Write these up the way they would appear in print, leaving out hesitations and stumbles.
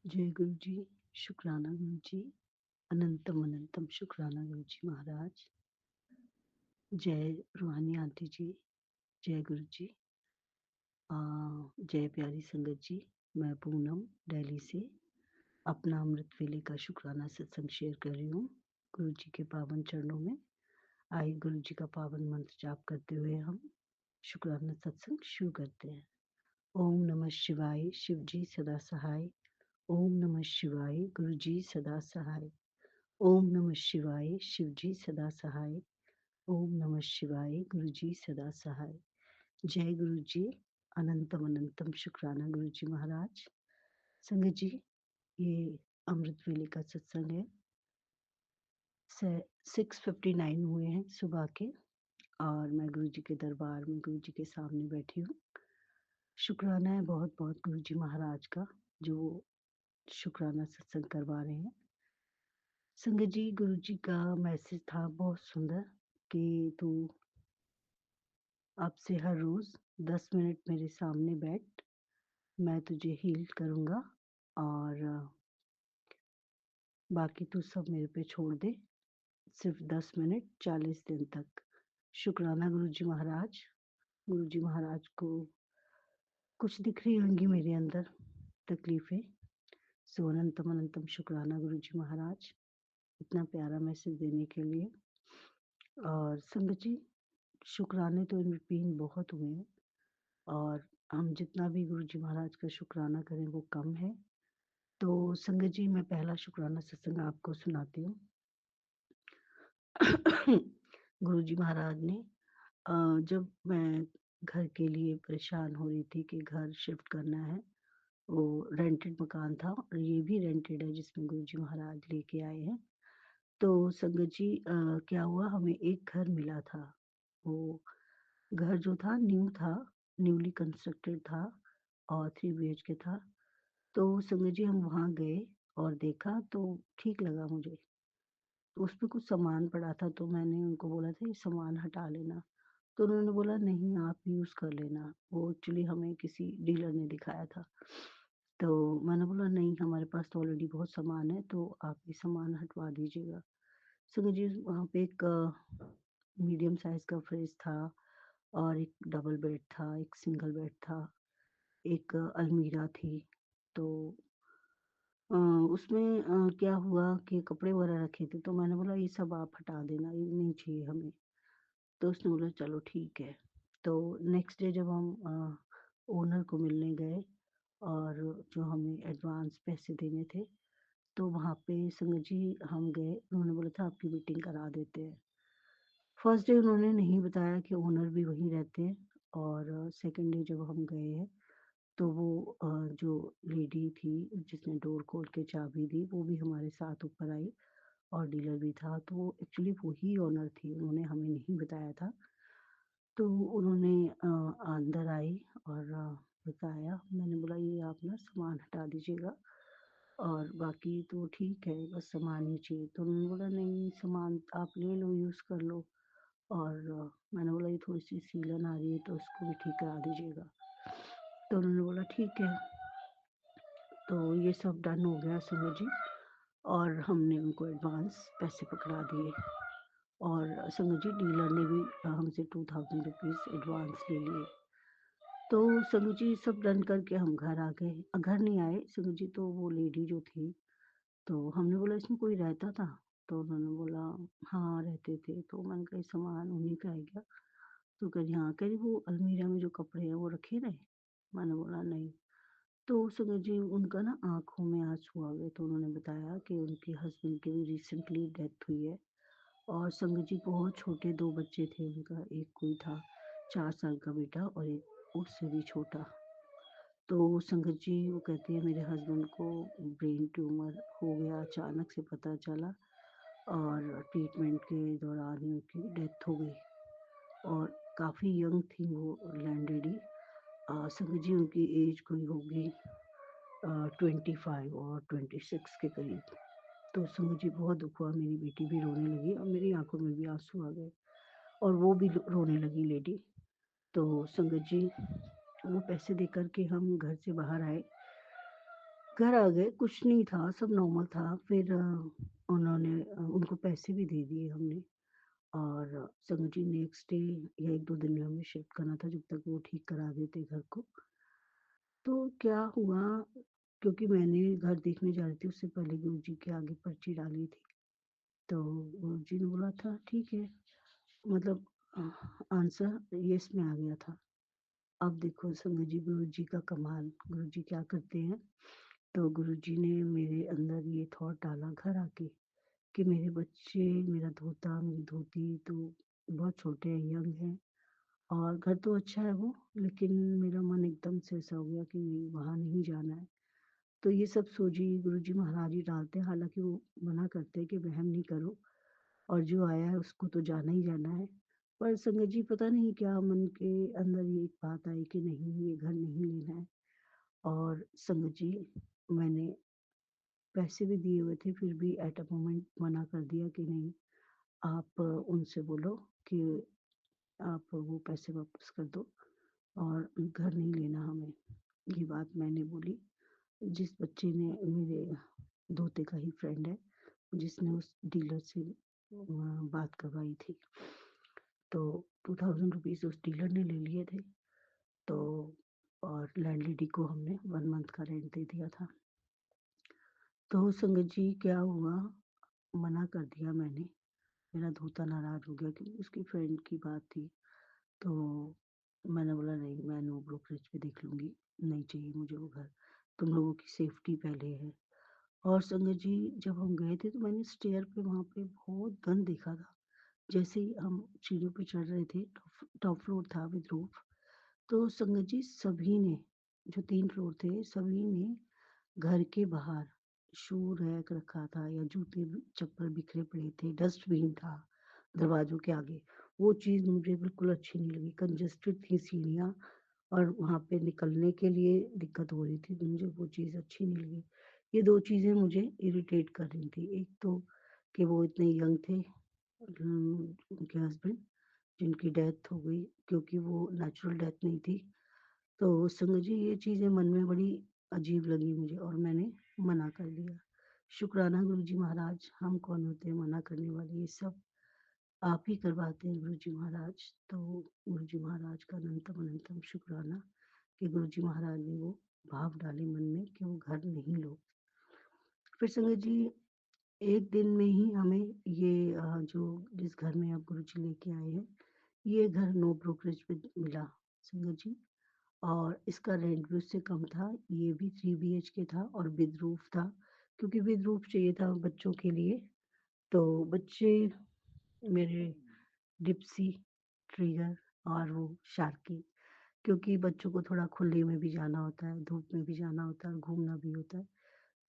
जय गुरु जी, शुक्राना गुरु जी, अनंतम अनंतम शुक्राना गुरु जी महाराज। जय रूहानी आंटी जी, जय गुरु जी। जय प्यारी संगत जी। मैं पूनम दिल्ली से अपना अमृत वेले का शुक्राना सत्संग शेयर कर रही हूँ गुरु जी के पावन चरणों में। आइए गुरु जी का पावन मंत्र जाप करते हुए हम शुक्राना सत्संग शुरू करते हैं। ओम नमः शिवाय, शिव जी सदा सहाय। ओम नमः शिवाय, गुरु जी सदा सहाय। ओम नमः शिवाय, शिव जी सदा सहाय। ओम नमः शिवाय, गुरु जी सदा सहाय। जय गुरु जी, अनंतम अनंतम शुक्राना गुरु जी महाराज। संगत जी, ये अमृत वेले का सत्संग है। 6:59 हुए हैं सुबह के और मैं गुरु जी के दरबार में गुरु जी के सामने बैठी हूँ। शुक्राना है बहुत बहुत गुरु जी महाराज का जो शुक्राना सत्संग करवा रहे हैं। संगत जी, गुरु जी का मैसेज था बहुत सुंदर कि तू अब से हर रोज 10 मिनट मेरे सामने बैठ, मैं तुझे हील करूंगा और बाकी तू सब मेरे पे छोड़ दे। सिर्फ 10 मिनट 40 दिन तक। शुक्राना गुरुजी महाराज। गुरुजी महाराज को कुछ दिख रही होंगी मेरे अंदर तकलीफें। सो अनंतम अनंतम शुक्राना गुरुजी महाराज इतना प्यारा मैसेज देने के लिए। और संगत जी, शुक्राने तो इन बिटवीन बहुत हुए हैं और हम जितना भी गुरु जी महाराज का शुक्राना करें वो कम है। तो संगत जी, मैं पहला शुक्राना सत्संग आपको सुनाती हूँ। गुरु जी महाराज ने जब मैं घर के लिए परेशान हो रही थी कि घर शिफ्ट करना है, वो रेंटेड मकान था और ये भी रेंटेड है जिसमें गुरु जी महाराज लेके आए हैं। तो संगत जी, क्या हुआ, हमें एक घर मिला था। वो घर जो था न्यू था, न्यूली कंस्ट्रक्टेड था और 3 BHK था। तो संगत जी, हम वहाँ गए और देखा तो ठीक लगा मुझे। तो उसपे कुछ सामान पड़ा था तो मैंने उनको बोला था ये सामान हटा लेना। तो उन्होंने बोला नहीं, आप यूज़ कर लेना। वो एक्चुअली हमें किसी डीलर ने दिखाया था। तो मैंने बोला नहीं, हमारे पास तो ऑलरेडी बहुत सामान है तो आप ये सामान हटवा दीजिएगा। संगत जी, वहाँ पे एक मीडियम साइज़ का फ्रिज था और एक डबल बेड था, एक सिंगल बेड था, एक अलमीरा थी। तो उसमें क्या हुआ कि कपड़े वगैरह रखे थे तो मैंने बोला ये सब आप हटा देना, ये नहीं चाहिए हमें। तो उसने बोला चलो ठीक है। तो नेक्स्ट डे जब हम ओनर को मिलने गए और जो हमें एडवांस पैसे देने थे, तो वहाँ पे संगत जी हम गए, उन्होंने बोला था आपकी मीटिंग करा देते हैं। फर्स्ट डे उन्होंने नहीं बताया कि ओनर भी वहीं रहते हैं और सेकंड डे जब हम गए हैं तो वो जो लेडी थी जिसने डोर खोल के चाबी दी वो भी हमारे साथ ऊपर आई और डीलर भी था। तो वो एक्चुअली वही ओनर थी, उन्होंने हमें नहीं बताया था। तो उन्होंने अंदर आई और बताया। मैंने बोला ये आप ना सामान हटा दीजिएगा और बाकी तो ठीक है, बस सामान ही चाहिए। तो उन्होंने बोला नहीं, सामान आप ले लो, यूज़ कर लो। और मैंने बोला ये थोड़ी-सी सीलन आ रही है तो उसको भी ठीक करा दीजिएगा। तो उन्होंने बोला ठीक है। तो ये सब डन हो गया समझ जी, और हमने उनको एडवांस पैसे पकड़ा दिए और समझ जी डीलर ने भी हमसे 2000 रुपीज़ एडवांस ले लिए। तो समझ जी सब डन करके हम घर आ गए। घर नहीं आए समझ जी, तो वो लेडी जो थी, तो हमने बोला इसमें कोई रहता था? तो उन्होंने बोला हाँ रहते थे। तो मैंने कहा सामान उन्हीं का है क्या? तो कह रही हाँ। कह रही वो अलमीरा में जो कपड़े हैं वो रखे रहे? मैंने बोला नहीं। तो संगत जी उनका ना आँखों में आँसू आ गए। तो उन्होंने बताया कि उनके हस्बैंड की भी रिसेंटली डेथ हुई है और संगत जी बहुत छोटे 2 बच्चे थे उनका। एक कोई था 4 साल का बेटा और एक उससे भी छोटा। तो संगत जी वो कहती है मेरे हस्बैंड को ब्रेन ट्यूमर हो गया, अचानक से पता चला और ट्रीटमेंट के दौरान ही उनकी डेथ हो गई और काफ़ी यंग थी वो लैंडलेडी। संगत जी उनकी एज कोई होगी 25 और 26 के करीब। तो उससे मुझे बहुत दुख हुआ, मेरी बेटी भी रोने लगी और मेरी आंखों में भी आंसू आ गए और वो भी रोने लगी लेडी। तो संगत जी वो पैसे दे कर के हम घर से बाहर आए। घर आ गए, कुछ नहीं था, सब नॉर्मल था। फिर उन्होंने उनको पैसे भी दे दिए हमने और संगत जी नेक्स्ट डे या 1-2 दिन में हमें शिफ्ट करना था जब तक वो ठीक करा देते घर को। तो क्या हुआ, क्योंकि मैंने घर देखने जा रही थी उससे पहले गुरुजी के आगे पर्ची डाली थी। तो गुरुजी ने बोला था ठीक है, मतलब अ, आंसर येस में आ गया था। अब देखो संगत जी गुरुजी का कमाल, गुरुजी क्या करते हैं, तो गुरुजी ने मेरे अंदर ये थॉट डाला घर आके कि मेरे बच्चे, मेरा धोता, मेरी धोती तो बहुत छोटे हैं, यंग हैं और घर तो अच्छा है वो, लेकिन मेरा मन एकदम से ऐसा हो गया कि नहीं, वहाँ नहीं जाना है। तो ये सब सोची गुरुजी महाराज ही डालते हैं, हालाँकि वो मना करते हैं कि वहम नहीं करो और जो आया है उसको तो जाना ही जाना है। पर संगत जी पता नहीं क्या मन के अंदर ये एक बात आई कि नहीं, ये घर नहीं लेना है। और संगत जी मैंने पैसे भी दिए हुए थे, फिर भी एट अ मोमेंट मना कर दिया कि नहीं, आप उनसे बोलो कि आप वो पैसे वापस कर दो और घर नहीं लेना हमें। ये बात मैंने बोली। जिस बच्चे ने, मेरे धोते का ही फ्रेंड है, जिसने उस डीलर से बात करवाई थी। तो 2000 रुपीज़ उस डीलर ने ले लिए थे। तो और लैंडलेडी को हमने 1 मंथ का रेंट दे दिया था। तो संगत जी क्या हुआ, मना कर दिया मैंने। मेरा धोता नाराज़ हो गया क्योंकि उसकी फ्रेंड की बात थी। तो मैंने बोला नहीं, मैं नो ब्रोकरेज पे देख लूँगी, नहीं चाहिए मुझे वो घर, तुम लोगों की सेफ्टी पहले है। और संगत जी जब हम गए थे तो मैंने स्टेयर पे वहाँ पे बहुत गंद देखा था। जैसे ही हम सीढ़ियों पे चढ़ रहे थे, टॉप फ्लोर था विद रूफ, तो संगत जी सभी ने, जो 3 फ्लोर थे, सभी ने घर के बाहर शू रैक रखा था या जूते चप्पल बिखरे पड़े थे, डस्टबिन था दरवाजों के आगे। वो चीज़ मुझे बिल्कुल अच्छी नहीं लगी। कंजेस्टेड थी सीढ़ियाँ और वहाँ पे निकलने के लिए दिक्कत हो रही थी, तो मुझे वो चीज़ अच्छी नहीं लगी। ये 2 चीज़ें मुझे इरिटेट कर रही थी। एक तो कि वो इतने यंग थे, उनके हस्बैंड, जिनकी डेथ हो गई क्योंकि वो नेचुरल डेथ नहीं थी। तो संगत जी ये चीज़ें मन में बड़ी अजीब लगी मुझे और मैंने मना कर दिया। शुक्राना गुरुजी महाराज, हम कौन होते हैं मना करने वाले, ये सब आप ही करवाते हैं गुरुजी महाराज। तो गुरुजी महाराज का अनंतम अनंतम शुक्राना कि गुरुजी महाराज ने वो भाव डाले मन में कि वो घर नहीं लो। फिर संगत जी एक दिन में ही हमें ये जो जिस घर में अब गुरुजी लेके आए हैं, ये घर नो ब्रोकरेज पे मिला संगत जी। और इसका रेंट भी उससे कम था। ये भी 3 बीएचके था और विद रूफ था, क्योंकि विद रूफ चाहिए था बच्चों के लिए। तो बच्चे मेरे डिप्सी, ट्रिगर और वो शार्की, क्योंकि बच्चों को थोड़ा खुले में भी जाना होता है, धूप में भी जाना होता है और घूमना भी होता है।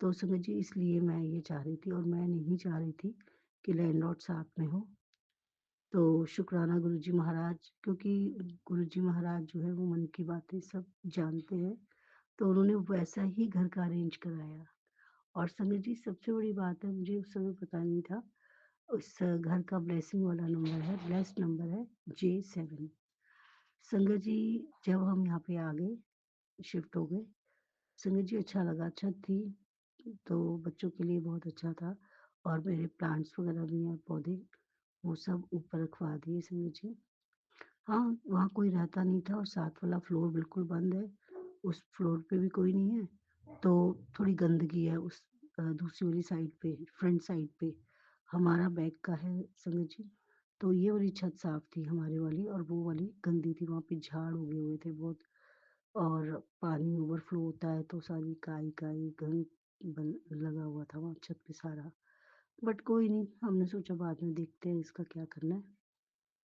तो समझिए इसलिए मैं ये चाह रही थी और मैं नहीं चाह रही थी कि लैंडलॉर्ड साथ में हो। तो शुक्राना गुरुजी महाराज, क्योंकि गुरुजी महाराज जो है वो मन की बातें सब जानते हैं, तो उन्होंने वैसा ही घर का अरेंज कराया। और संगत जी सबसे बड़ी बात है, मुझे उस समय पता नहीं था, उस घर का ब्लेसिंग वाला नंबर है, ब्लेस्ड नंबर है J7। संगत जी जब हम यहाँ पे आ गए, शिफ्ट हो गए, संगत जी अच्छा लगा, छत थी तो बच्चों के लिए बहुत अच्छा था और मेरे प्लांट्स वगैरह भी हैं, पौधे, वो सब ऊपर रखवा दिए संगत जी। हाँ, वहाँ कोई रहता नहीं था और साथ वाला फ्लोर बिल्कुल बंद है, उस फ्लोर पे भी कोई नहीं है, तो थोड़ी गंदगी है उस दूसरी वाली साइड पे, फ्रंट साइड पे, हमारा बैक का है संगत जी। तो ये वाली छत साफ थी हमारे वाली और वो वाली गंदी थी, वहाँ पे झाड़ उगे हुए थे बहुत और पानी ओवरफ्लो होता है तो सारी काई-काई गंद बन लगा हुआ था वहाँ छत पे सारा। बट कोई नहीं, हमने सोचा बाद में देखते हैं इसका क्या करना है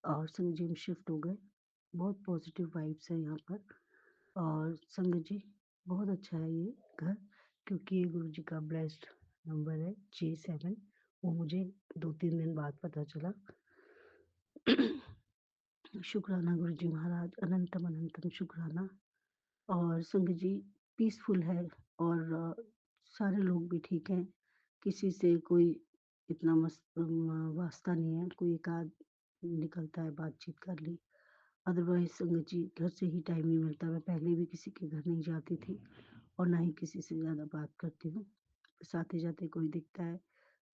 और संगत जी हम शिफ्ट हो गए। बहुत पॉजिटिव वाइब्स है यहाँ पर और संगत जी बहुत अच्छा है ये घर, क्योंकि ये गुरुजी का ब्लेस्ड नंबर है J7, वो मुझे 2-3 दिन बाद पता चला। शुक्राना गुरुजी महाराज, अनंतम अनंतम शुक्राना। और संगत जी पीसफुल है और सारे लोग भी ठीक हैं, किसी से कोई इतना वास्ता नहीं है, कोई एक आध निकलता है बातचीत कर ली, अदरवाइज संगत जी घर से ही टाइम नहीं मिलता। मैं पहले भी किसी के घर नहीं जाती थी और ना ही किसी से ज़्यादा बात करती हूँ। बस आते-जाते कोई दिखता है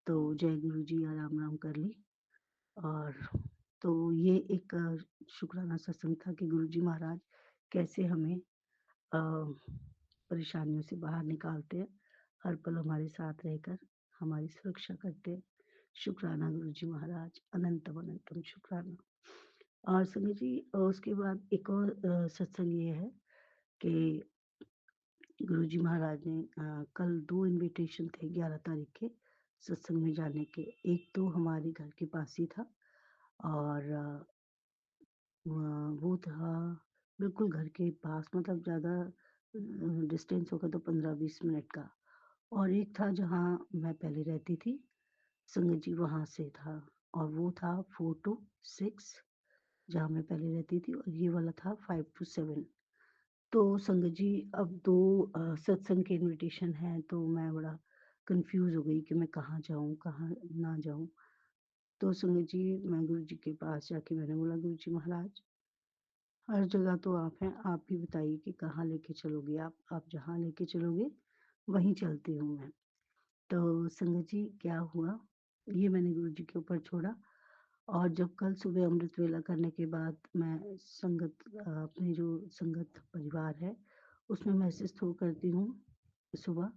तो जय गुरुजी या राम राम कर ली। और तो ये एक शुक्राना सत्संग था कि गुरुजी महाराज कैसे हमें परेशानियों से बाहर निकालते हैं, हर पल हमारे साथ रहकर हमारी सुरक्षा करते हैं। शुक्राना गुरुजी महाराज, अनंतम अनंतम शुक्राना। और संगत जी उसके बाद एक और सत्संग ये है कि गुरुजी महाराज ने कल 2 इन्विटेशन थे 11 तारीख के सत्संग में जाने के। एक तो हमारे घर के पास ही था और वो था बिल्कुल घर के पास, मतलब ज़्यादा डिस्टेंस होगा तो 15-20 मिनट का। और एक था जहाँ मैं पहले रहती थी, संगत जी वहाँ से था। और वो था 4 टू 6 जहाँ मैं पहले रहती थी, और ये वाला था 5 टू 7। तो संगत जी अब 2 सत्संग के इन्विटेशन हैं, तो मैं बड़ा कन्फ्यूज़ हो गई कि मैं कहाँ जाऊँ, कहाँ ना जाऊँ। तो संगत जी मैं गुरुजी के पास जाके मैंने बोला, गुरुजी महाराज हर जगह तो आप हैं, आप ही बताइए कि कहाँ लेके चलोगे आप? आप जहाँ लेके चलोगे वहीं चलती हूँ मैं। तो संगत जी क्या हुआ, ये मैंने गुरुजी के ऊपर छोड़ा। और जब कल सुबह अमृत वेला करने के बाद मैं अपने जो संगत परिवार है, उसमें मैसेज थ्रो करती हूँ सुबह।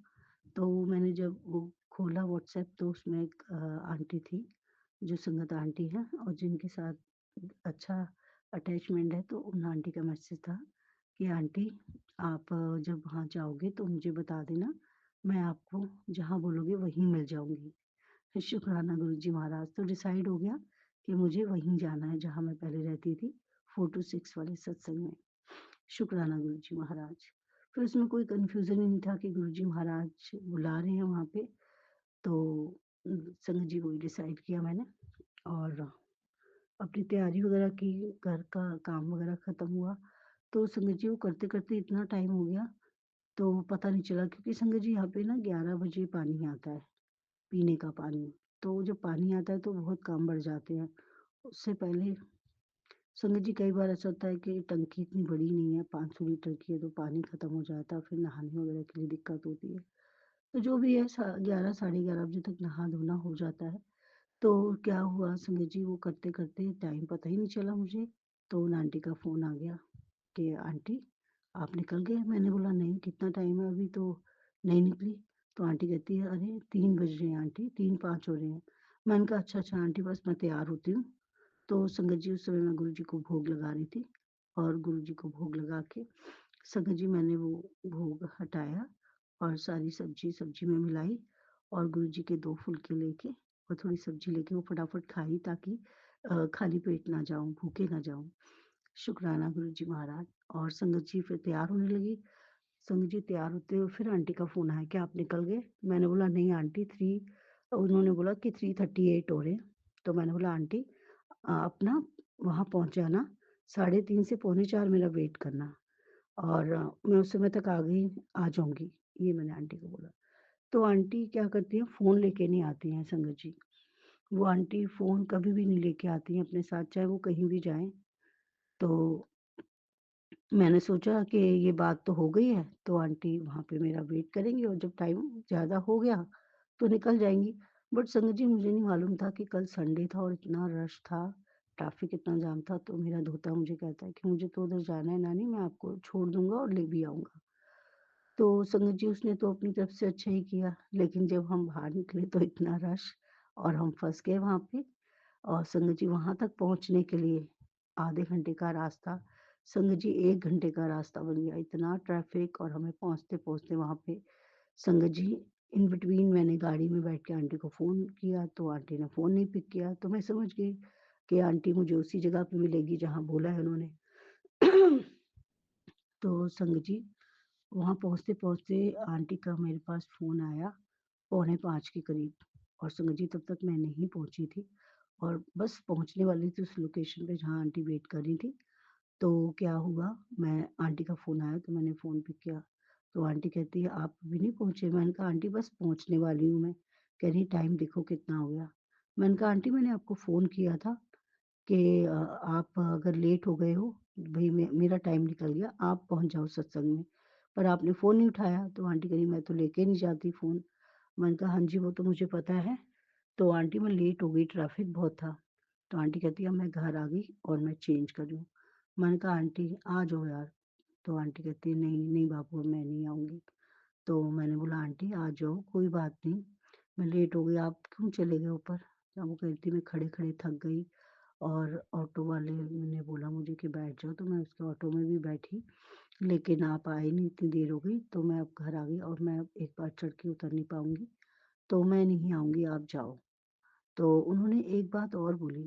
तो मैंने जब वो खोला व्हाट्सएप तो उसमें एक आंटी थी, जो संगत आंटी हैं और जिनके साथ अच्छा अटैचमेंट है, तो उन आंटी का मैसेज था कि आंटी आप जब वहाँ जाओगे तो मुझे बता देना, मैं आपको जहाँ बोलोगे वहीं मिल जाऊँगी। शुक्राना गुरुजी महाराज, तो डिसाइड हो गया कि मुझे वहीं जाना है जहाँ मैं पहले रहती थी, 4 टू 6 वाले सत्संग में। शुक्राना गुरुजी महाराज। फिर उसमें कोई कन्फ्यूज़न ही नहीं था कि गुरुजी महाराज बुला रहे हैं वहाँ पे। तो संगत जी वही डिसाइड किया मैंने और अपनी तैयारी वगैरह की, घर का काम वगैरह खत्म हुआ। तो संगत जी वो करते-करते इतना टाइम हो गया, तो पता नहीं चला, क्योंकि संगत जी यहाँ पे ना 11 बजे पानी आता है, पीने का पानी। तो जब पानी आता है तो बहुत काम बढ़ जाते हैं। उससे पहले संगत जी कई बार ऐसा होता है कि टंकी इतनी बड़ी नहीं है, 500 लीटर की है, तो पानी खत्म हो जाता है, फिर नहाने वगैरह के लिए दिक्कत होती है। तो जो भी है 11 साढ़े 11 बजे तक नहा-धोना हो जाता है। तो क्या हुआ संगत जी, वो करते-करते टाइम पता ही नहीं चला मुझे, तो उन आंटी का फ़ोन आ गया कि आंटी आप निकल गए? मैंने बोला नहीं, कितना टाइम है, अभी तो नहीं निकली। तो आंटी कहती है, अरे 3 बज रहे हैं आंटी, 3-5 हो रहे हैं। मैंने कहा अच्छा, अच्छा आंटी बस मैं तैयार होती हूँ। तो संगत जी उस समय मैं गुरुजी को भोग लगा रही थी और गुरुजी को भोग लगा के संगत जी मैंने वो भोग हटाया और सारी सब्जी में मिलाई और गुरुजी के 2 फुलके लेके और थोड़ी सब्जी लेके वो फटाफट खाई, ताकि खाली पेट ना जाऊँ, भूखे ना जाऊँ। शुक्राना गुरुजी महाराज। और संगत जी फिर तैयार होने लगी। संगत जी तैयार होते हुए फिर आंटी का फ़ोन आया कि आप निकल गए? मैंने बोला नहीं आंटी, 3 उन्होंने बोला कि 3:38 हो रहे हैं। तो मैंने बोला आंटी आप ना वहाँ पहुँच जाना, 3:30 से पौने 4 मेरा वेट करना और मैं उस समय तक आ जाऊँगी, ये मैंने आंटी को बोला। तो आंटी क्या करती हैं, फ़ोन लेके नहीं आती हैं संगत जी। वो आंटी फ़ोन कभी भी नहीं लेके आती हैं अपने साथ, चाहे वो कहीं भी जाएँ। तो मैंने सोचा कि ये बात तो हो गई है, तो आंटी वहाँ पे मेरा वेट करेंगी और जब टाइम ज़्यादा हो गया, तो निकल जाएँगी। बट संगत जी मुझे नहीं मालूम था कि कल संडे था और इतना रश था, ट्रैफ़िक इतना जाम था, तो मेरा धोता मुझे कहता है कि मुझे तो उधर जाना है नानी, मैं आपको छोड़ दूँगा और ले भी आऊँगा। तो संगत जी उसने तो अपनी तरफ से अच्छा ही किया, लेकिन जब हम बाहर निकले तो इतना रश और हम फँस गए वहाँ पे। और संगत जी वहाँ तक पहुँचने के लिए आधे घंटे का रास्ता, संगत जी 1 घंटे का रास्ता बन गया। इतना ट्रैफ़िक और हमें पहुँचते-पहुँचते वहाँ पे संगत जी इन बिटवीन मैंने गाड़ी में बैठ के आंटी को फ़ोन किया, तो आंटी ने फ़ोन नहीं पिक किया। तो मैं समझ गई कि आंटी मुझे उसी जगह पे मिलेगी जहाँ बोला है उन्होंने। तो संगत जी वहाँ पहुँचते-पहुँचते आंटी का मेरे पास फ़ोन आया, पौने 5 के करीब। और संगत जी तब तक मैं नहीं पहुँची थी और बस पहुँचने वाली थी उस लोकेशन पे जहाँ आंटी वेट कर रही थी। तो क्या हुआ, मैं आंटी का फ़ोन आया तो मैंने फ़ोन पिक किया। तो आंटी कहती है, "आप अभी नहीं पहुँचे?" मैंने कहा, "आंटी बस पहुँचने वाली हूँ मैं।" कह रही, "टाइम देखो कितना हो गया।" मैंने कहा, "आंटी मैंने आपको फ़ोन किया था कि आप अगर लेट हो गए हो, भई मेरा टाइम निकल गया, आप पहुँच जाओ सत्संग में।" पर आपने फ़ोन नहीं उठाया। तो आंटी कह रही मैं तो लेके नहीं जाती फ़ोन। मैंने कहा हाँ जी, वो तो मुझे पता है। तो आंटी मैं लेट हो गई, ट्रैफ़िक बहुत था। तो आंटी कहती है अब मैं घर आ गई और मैं चेंज कर रही हूँ। मैंने कहा आंटी आ जाओ यार। तो आंटी कहती है नहीं, नहीं बाबू अब मैं नहीं आऊँगी। तो मैंने बोला आंटी आ जाओ, कोई बात नहीं, मैं लेट हो गई, आप क्यों चले गए ऊपर? तो वो कहती मैं खड़े-खड़े थक गई और ऑटो वाले ने बोला मुझे कि बैठ जाओ, तो मैं उसके ऑटो में भी बैठी, लेकिन आप आए नहीं, इतनी देर हो गई, तो मैं अब घर आ गई और मैं अब एक बार चढ़ के उतर नहीं पाऊँगी, तो मैं नहीं आऊँगी, आप जाओ। तो उन्होंने एक बात और बोली,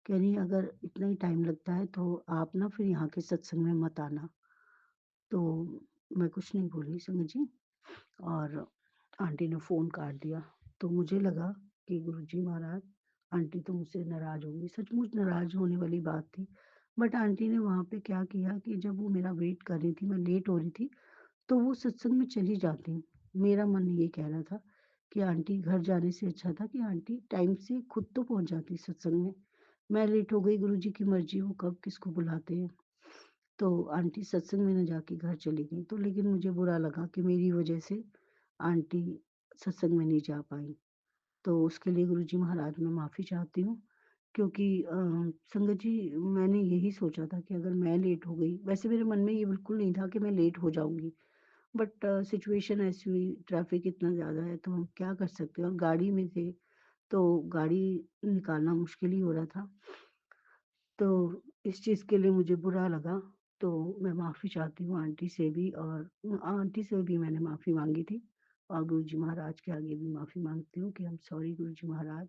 कह रही अगर इतना ही टाइम लगता है तो आप ना फिर यहाँ के सत्संग में मत आना। तो मैं कुछ नहीं बोली संगत जी और आंटी ने फ़ोन काट दिया। तो मुझे लगा कि गुरुजी महाराज आंटी तो मुझसे नाराज़ होंगी, सचमुच नाराज़ होने वाली बात थी। बट आंटी ने वहाँ पे क्या किया कि जब वो मेरा वेट कर रही थी, मैं लेट हो रही थी, तो वो सत्संग में चली जाती। मेरा मन ये कह रहा था कि आंटी घर जाने से अच्छा था कि आंटी टाइम से खुद तो पहुँच जाती सत्संग में। मैं लेट हो गई, गुरुजी की मर्ज़ी, वो कब किसको बुलाते हैं। तो आंटी सत्संग में ना जाके घर चली गईं। तो लेकिन मुझे बुरा लगा कि मेरी वज़ह से आंटी सत्संग में नहीं जा पाईं। तो उसके लिए गुरुजी महाराज मैं माफ़ी चाहती हूँ क्योंकि संगत जी मैंने यही सोचा था कि अगर मैं लेट हो गई, वैसे मेरे मन में ये बिल्कुल नहीं था कि मैं लेट हो जाऊँगी। बट सिचुएशन ऐसी हुई, ट्रैफ़िक इतना ज़्यादा है तो हम क्या कर सकते हैं और गाड़ी में थे, तो गाड़ी निकालना मुश्किल ही हो रहा था। तो इस चीज़ के लिए मुझे बुरा लगा, तो मैं माफ़ी चाहती हूँ आंटी से भी और आंटी से भी मैंने माफ़ी माँगी थी और गुरुजी महाराज के आगे भी माफ़ी माँगती हूँ कि आई एम सॉरी गुरुजी महाराज।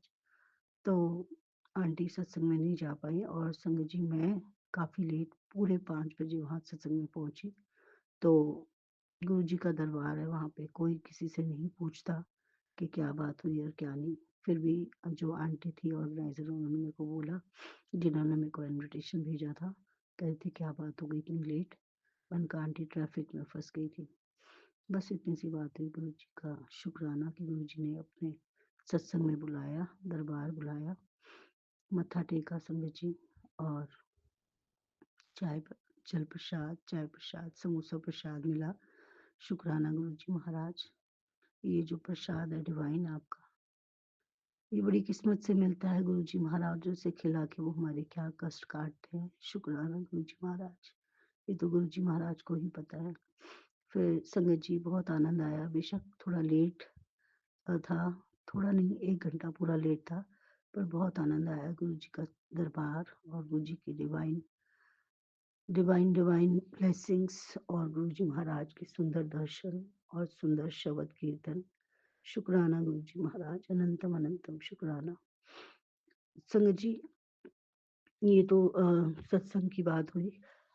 तो आंटी सत्संग में नहीं जा पाईं और संगत जी मैं काफ़ी लेट पूरे 5 बजे वहाँ सत्संग में पहुँची। तो गुरुजी का दरबार है, वहाँ पे कोई किसी से नहीं पूछता कि क्या बात हुई और क्या नहीं। फिर भी जो आंटी थी ऑर्गेनाइज़र उन्होंने मेरे को बोला, जिन्होंने मेरे को इन्विटेशन भेजा था, कह रही थी क्या बात हो गई इतनी लेट? मैंने कहा आंटी ट्रैफ़िक में फँस गई थी। बस इतनी सी बात है, गुरुजी का शुक्राना कि गुरुजी ने अपने सत्संग में बुलाया, दरबार बुलाया, मत्था टेका संगत जी और चाय प जल प्रसाद, चाय प्रसाद, समोसा प्रसाद मिला। शुक्राना गुरुजी महाराज, ये जो प्रसाद है डिवाइन आपका, ये बड़ी किस्मत से मिलता है गुरुजी महाराजों से खिला के वो हमारे क्या कष्ट काटते हैं। शुक्राना गुरुजी महाराज, ये तो गुरुजी महाराज को ही पता है। फिर संगत जी बहुत आनंद आया, बेशक थोड़ा लेट था, थोड़ा नहीं 1 घंटा पूरा लेट था, पर बहुत आनंद आया गुरुजी का दरबार और गुरुजी की डिवाइन डिवाइन डिवाइन ब्लेसिंग्स और गुरुजी महाराज के सुंदर दर्शन और सुंदर शब्द कीर्तन। शुक्राना गुरुजी महाराज, अनंतम अनंतम शुक्राना। संगत जी ये तो सत्संग की बात हुई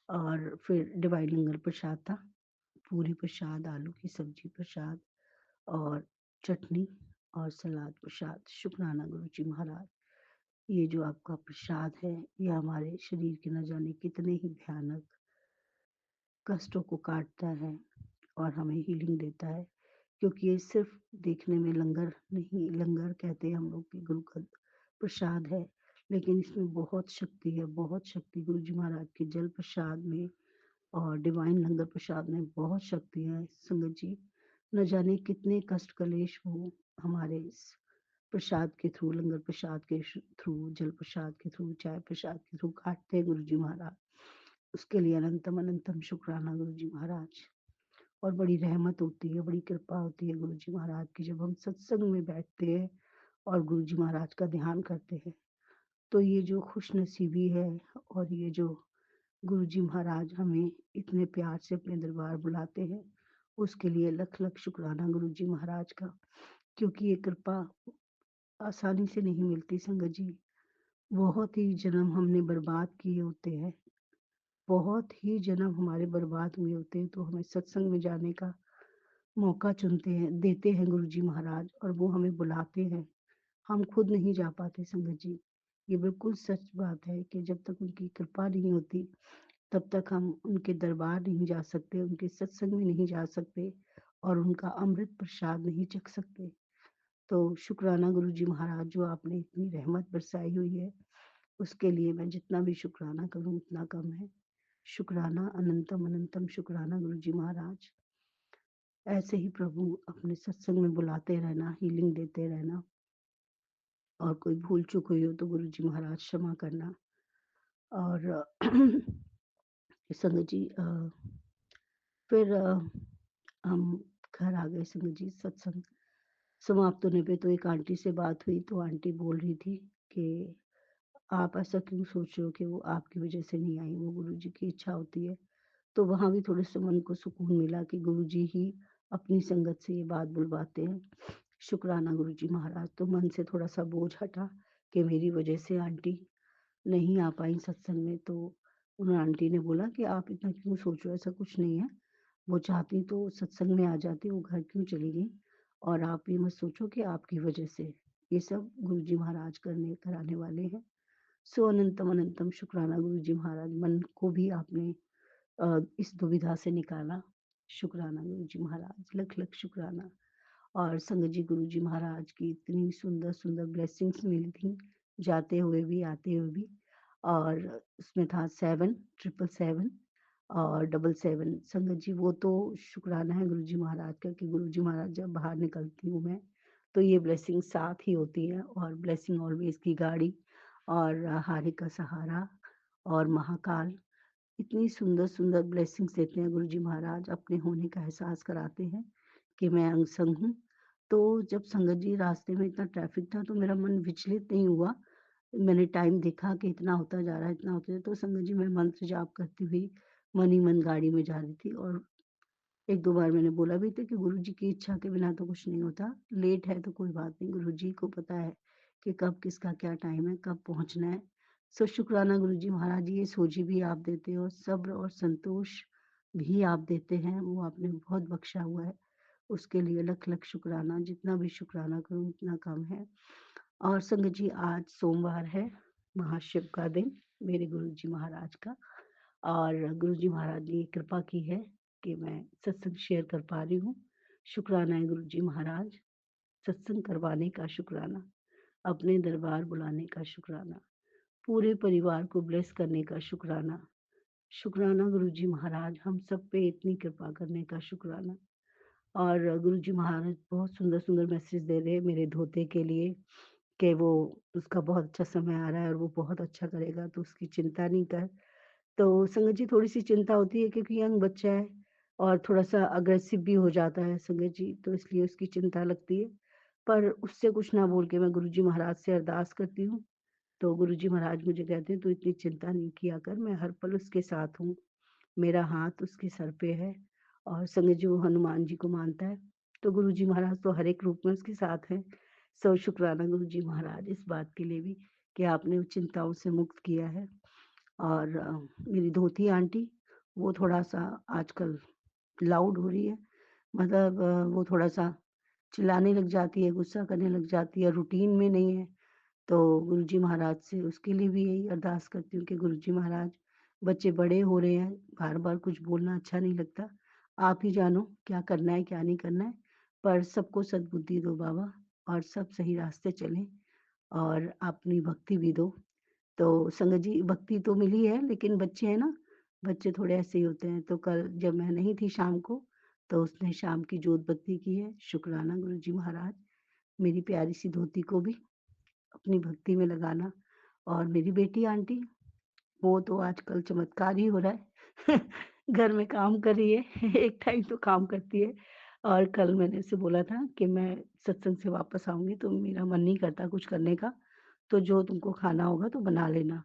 और फिर डिवाइन लंगर प्रसाद था। पूरी प्रसाद, आलू की सब्जी प्रसाद और चटनी और सलाद प्रसाद। शुक्राना गुरुजी महाराज। ये जो आपका प्रसाद है, ये हमारे शरीर के न जाने कितने ही भयानक कष्टों को काटता है और हमें हीलिंग देता है। क्योंकि ये सिर्फ़ देखने में लंगर नहीं, लंगर कहते हैं हम लोग कि गुरु का प्रसाद है, लेकिन इसमें बहुत शक्ति है, बहुत शक्ति गुरुजी महाराज के जल प्रसाद में और डिवाइन लंगर प्रसाद में बहुत शक्ति है संगत जी। न जाने कितने कष्ट कलेश वो हमारे इस प्रसाद के थ्रू, लंगर प्रसाद के थ्रू, जल प्रसाद के थ्रू, चाय प्रसाद के थ्रू काटते हैं गुरुजी महाराज। उसके लिए अनंतम अनंतम शुक्राना गुरुजी महाराज। और बड़ी रहमत होती है, बड़ी कृपा होती है गुरुजी महाराज की जब हम सत्संग में बैठते हैं और गुरुजी महाराज का ध्यान करते हैं। तो ये जो खुशनसीबी है और ये जो गुरुजी महाराज हमें इतने प्यार से अपने दरबार बुलाते हैं, उसके लिए लख-लख शुक्राना गुरुजी महाराज का। क्योंकि ये कृपा आसानी से नहीं मिलती संगत जी। बहुत ही जन्म हमने बर्बाद किए होते हैं, बहुत ही जन्म हमारे बर्बाद हुए होते हैं, तो हमें सत्संग में जाने का मौका चुनते हैं देते हैं गुरुजी महाराज और वो हमें बुलाते हैं। हम खुद नहीं जा पाते संगत जी। ये बिल्कुल सच बात है कि जब तक उनकी कृपा नहीं होती, तब तक हम उनके दरबार नहीं जा सकते, उनके सत्संग में नहीं जा सकते और उनका अमृत प्रसाद नहीं चख सकते। तो शुक्राना गुरुजी महाराज जो आपने इतनी रहमत बरसाई हुई है, उसके लिए मैं जितना भी शुक्राना करूँ उतना कम है। शुक्राना अनंतम अनंतम शुक्राना गुरुजी महाराज। ऐसे ही प्रभु अपने सत्संग में बुलाते रहना, हीलिंग देते रहना और कोई भूल-चूक हुई हो तो गुरुजी महाराज क्षमा करना। और संगत जी फिर हम घर आ गए संगत जी। सत्संग समाप्त होने पे तो एक आंटी से बात हुई, तो आंटी बोल रही थी कि आप ऐसा क्यों सोच रहे हो कि वो आपकी वज़ह से नहीं आई, वो गुरुजी की इच्छा होती है। तो वहाँ भी थोड़े-से मन को सुकून मिला कि गुरुजी ही अपनी संगत से ये बात बुलवाते हैं। शुक्राना गुरुजी महाराज, तो मन से थोड़ा-सा बोझ हटा कि मेरी वज़ह से आंटी नहीं आ पाईं सत्संग में। तो उन आंटी ने बोला कि आप इतना क्यों सोच रहे हो, ऐसा कुछ नहीं है। वो चाहती तो सत्संग में आ जाती, वो घर क्यों चली गईं? और आप ये मत सोचो कि आपकी वज़ह से, ये सब गुरुजी महाराज कराने वाले हैं। सो अनंतम अनंतम शुक्राना गुरुजी महाराज, मन को भी आपने इस दुविधा से निकाला। शुक्राना गुरुजी महाराज, लख-लख शुक्राना। और संगत जी गुरुजी महाराज की इतनी सुंदर-सुंदर ब्लेसिंग्स मिली थी, जाते हुए भी, आते हुए भी। और उसमें था 7 777 और 77। संगत जी वो तो शुक्राना है गुरुजी महाराज का कि गुरुजी महाराज जब बाहर निकलती हूँ मैं, तो ये ब्लेसिंग साथ ही होती है। और ब्लेसिंग ऑलवेज़ की गाड़ी और हारे का सहारा और महाकाल, इतनी सुंदर-सुंदर ब्लेसिंग्स देते हैं गुरुजी महाराज, अपने होने का एहसास कराते हैं कि मैं अंग-संग हूँ। तो जब संगत जी रास्ते में इतना ट्रैफ़िक था तो मेरा मन विचलित नहीं हुआ। मैंने टाइम देखा कि इतना होता जा रहा है, इतना होता है, तो संगत जी मैं मंत्र जाप करती हुई मन ही मन गाड़ी में जा रही थी। और 1-2 बार मैंने बोला भी था कि गुरुजी की इच्छा के बिना तो कुछ नहीं होता। लेट है तो कोई बात नहीं, गुरुजी को पता है कि कब किसका क्या टाइम है, कब पहुँचना है। सो शुक्राना गुरुजी महाराज, ये सोझी भी आप देते हो, सब्र और संतोष भी आप देते हैं, वो आपने बहुत बख्शा हुआ है। उसके लिए लख-लख शुक्राना, जितना भी शुक्राना करूँ उतना कम है। और संगत जी आज सोमवार है, महाशिव का दिन, मेरे गुरुजी महाराज का। और गुरुजी महाराज ने ये कृपा की है कि मैं सत्संग शेयर कर पा रही हूँ। शुक्राना है गुरुजी महाराज, सत्संग करवाने का शुक्राना, अपने दरबार बुलाने का शुक्राना, पूरे परिवार को ब्लेस करने का शुक्राना। शुक्राना गुरुजी महाराज, हम सब पे इतनी कृपा करने का शुक्राना। और गुरुजी महाराज बहुत सुंदर-सुंदर मैसेज दे रहे हैं मेरे धोते के लिए कि वो उसका बहुत अच्छा समय आ रहा है और वो बहुत अच्छा करेगा, तो उसकी चिंता नहीं कर। तो संगत जी थोड़ी-सी चिंता होती है क्योंकि यंग बच्चा है और थोड़ा-सा अग्रेसिव भी हो जाता है संगत जी, तो इसलिए उसकी चिंता लगती है। पर उससे कुछ ना बोल के मैं गुरुजी महाराज से अरदास करती हूँ, तो गुरुजी महाराज मुझे कहते हैं, "तू इतनी चिंता नहीं किया कर, मैं हर पल उसके साथ हूँ। मेरा हाथ उसके सर पे है।" और संगत जी वो हनुमान जी को मानता है, तो गुरुजी महाराज तो हर एक रूप में उसके साथ हैं। सो शुक्राना गुरुजी महाराज इस बात के लिए भी कि आपने उन चिंताओं से मुक्त किया है। और मेरी धोती आंटी, वो थोड़ा-सा आजकल लाउड हो रही है। मतलब वो थोड़ा-सा चिल्लाने लग जाती है, गुस्सा करने लग जाती है, रूटीन में नहीं है। तो गुरुजी महाराज से उसके लिए भी यही अरदास करती हूँ कि गुरुजी महाराज, बच्चे बड़े हो रहे हैं, बार-बार कुछ बोलना अच्छा नहीं लगता। आप ही जानो क्या करना है, क्या नहीं करना है, पर सबको सद्बुद्धि दो बाबा और सब सही रास्ते चलें और अपनी भक्ति भी दो। तो संगत जी भक्ति तो मिली है लेकिन बच्चे हैं ना, बच्चे थोड़े ऐसे ही होते हैं। तो कल जब मैं नहीं थी शाम को, तो उसने शाम की जोत बत्ती की है। शुक्राना गुरुजी महाराज, मेरी प्यारी सी धोती को भी अपनी भक्ति में लगाना। और मेरी बेटी आंटी, वो तो आजकल चमत्कार ही हो रहा है। घर में काम कर रही है, एक टाइम तो काम करती है। और कल मैंने उसे बोला था कि मैं सत्संग से वापस आऊँगी तो मेरा मन नहीं करता कुछ करने का, तो जो तुमको खाना होगा तो बना लेना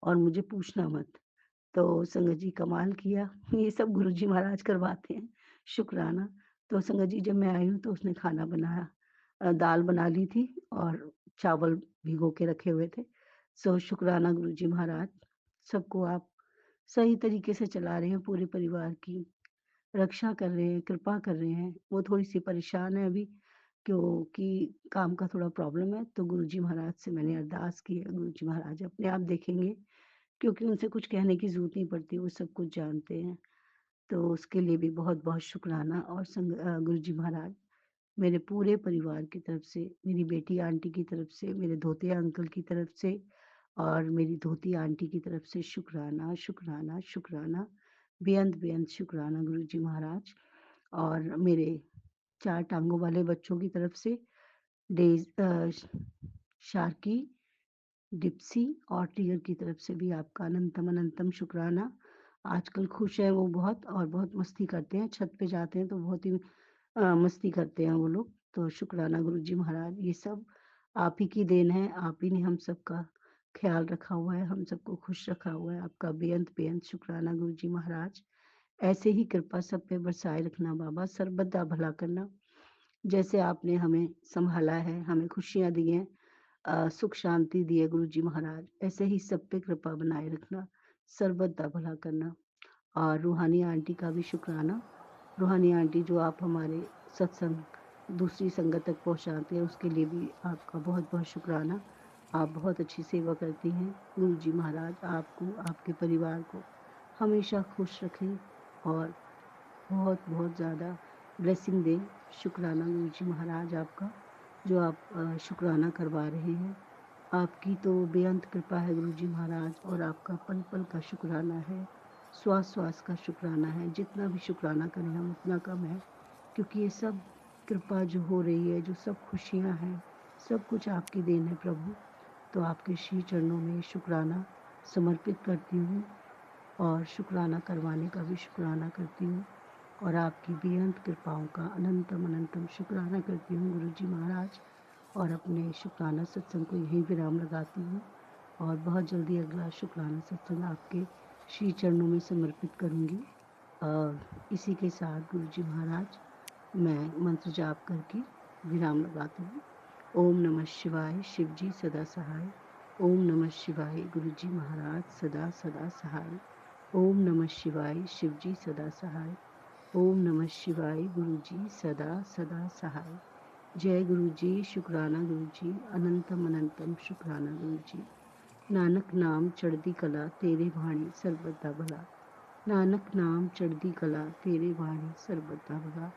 और मुझे पूछना मत। तो संगत जी कमाल किया, ये सब गुरुजी महाराज करवाते हैं, शुक्राना। तो संगत जी जब मैं आई हूँ तो उसने खाना बनाया, दाल बना ली थी और चावल भिगो के रखे हुए थे। सो शुक्राना गुरुजी महाराज, सबको आप सही तरीके से चला रहे हैं, पूरे परिवार की रक्षा कर रहे हैं, कृपा कर रहे हैं। वो थोड़ी-सी परेशान है अभी क्योंकि काम का थोड़ा प्रॉब्लम है, तो गुरुजी महाराज से मैंने अरदास की है, गुरुजी महाराज अपने आप देखेंगे क्योंकि उनसे कुछ कहने की ज़रूरत नहीं पड़ती, वो सब कुछ जानते हैं। तो उसके लिए भी बहुत-बहुत शुक्राना। और गुरुजी महाराज मेरे पूरे परिवार की तरफ से, मेरी बेटी आंटी की तरफ से, मेरे धोतिया अंकल की तरफ से और मेरी धोती आंटी की तरफ से शुक्राना, शुक्राना, शुक्राना, बेअंत-बेअंत शुक्राना गुरुजी महाराज। और मेरे 4 टाँगों वाले बच्चों की तरफ से शार्की, डिप्सी और टिगर की तरफ से भी आपका अनंतम अनंतम शुक्राना। आजकल खुश हैं वो बहुत और बहुत मस्ती करते हैं, छत पे जाते हैं तो बहुत ही मस्ती करते हैं वो लोग। तो शुक्राना गुरुजी महाराज, ये सब आप ही की देन है, आप ही ने हम सबका ख़्याल रखा हुआ है, हम सबको खुश रखा हुआ है। आपका बेअंत शुक्राना गुरुजी महाराज। ऐसे ही कृपा सब पे बरसाए रखना बाबा, सर्वदा भला करना। जैसे आपने हमें सँभाला है, हमें खुशियाँ दी हैं, सुख शांति दी है गुरुजी महाराज, ऐसे ही सब पे कृपा बनाए रखना, सर्वदा भला करना। और रूहानी आंटी का भी शुक्राना। रूहानी आंटी जो आप हमारे सत्संग दूसरी संगत तक पहुँचाते हैं, उसके लिए भी आपका बहुत-बहुत शुक्राना। आप बहुत अच्छी सेवा करती हैं। गुरुजी महाराज आपको, आपके परिवार को हमेशा खुश रखें और बहुत-बहुत ज़्यादा ब्लेसिंग दें। शुक्राना गुरुजी महाराज आपका, जो आप शुक्राना करवा रहे हैं। आपकी तो बेअंत कृपा है गुरुजी महाराज, और आपका पल-पल का शुक्राना है, श्वास-श्वास का शुक्राना है। जितना भी शुक्राना करें हम उतना कम है, क्योंकि ये सब कृपा जो हो रही है, जो सब खुशियाँ हैं, सब कुछ आपकी देन है प्रभु। तो आपके श्री चरणों में शुक्राना समर्पित करती हूँ और शुक्राना करवाने का भी शुक्राना करती हूँ, और आपकी बेअंत कृपाओं का अनंतम अनंतम शुक्राना करती हूँ गुरुजी महाराज। और अपने शुक्राना सत्संग को यहीं विराम लगाती हूँ, और बहुत जल्दी अगला शुक्राना सत्संग आपके श्री चरणों में समर्पित करूँगी। इसी के साथ गुरुजी महाराज मैं मंत्र जाप करके विराम लगाती हूँ। ओम नमः शिवाय, शिव जी सदा सहाय। ओम नमः शिवाय, गुरुजी महाराज सदा सदा सहाय। ओम नमः शिवाय, शिव जी सदा सहाय। ओम नमः शिवाय, गुरुजी सदा सदा सहाय। जय गुरुजी, शुक्राना गुरुजी, अनंतम अनंतम शुक्राना गुरुजी। नानक नाम चढ़दी कला, तेरे भाणी सर्बदा भला। नानक नाम चढ़दी कला, तेरे भाणी सर्बदा भला।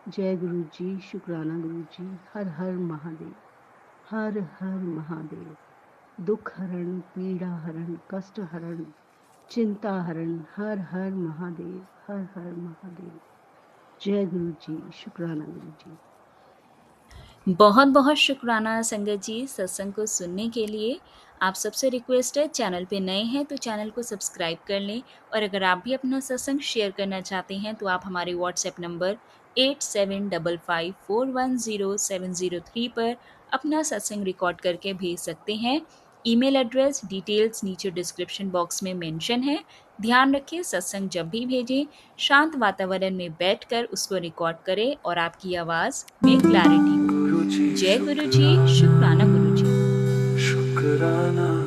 जय गुरुजी, शुक्राना गुरुजी। हर हर महादेव, हर हर महादेव। दुख हरण, पीड़ा हरण, कष्ट हरण, चिंता हरण, हर हर महादेव, हर हर महादेव। जय गुरुजी, शुक्राना गुरुजी। बहुत बहुत शुक्राना संगत जी सत्संग को सुनने के लिए। आप सबसे रिक्वेस्ट है, चैनल पे नए हैं तो चैनल को सब्सक्राइब कर लें, और अगर आप भी अपना सत्संग शेयर करना चाहते हैं तो आप हमारे व्हाट्सएप नंबर 8755410703 पर अपना सत्संग रिकॉर्ड करके भेज सकते हैं। ईमेल एड्रेस डिटेल्स नीचे डिस्क्रिप्शन बॉक्स में मेंशन है। ध्यान रखें, सत्संग जब भी भेजें शांत वातावरण में बैठकर उसको रिकॉर्ड करें और आपकी आवाज़ में क्लैरिटी हो। जय गुरु जी, शुक्राना गुरु जी। शुक्राना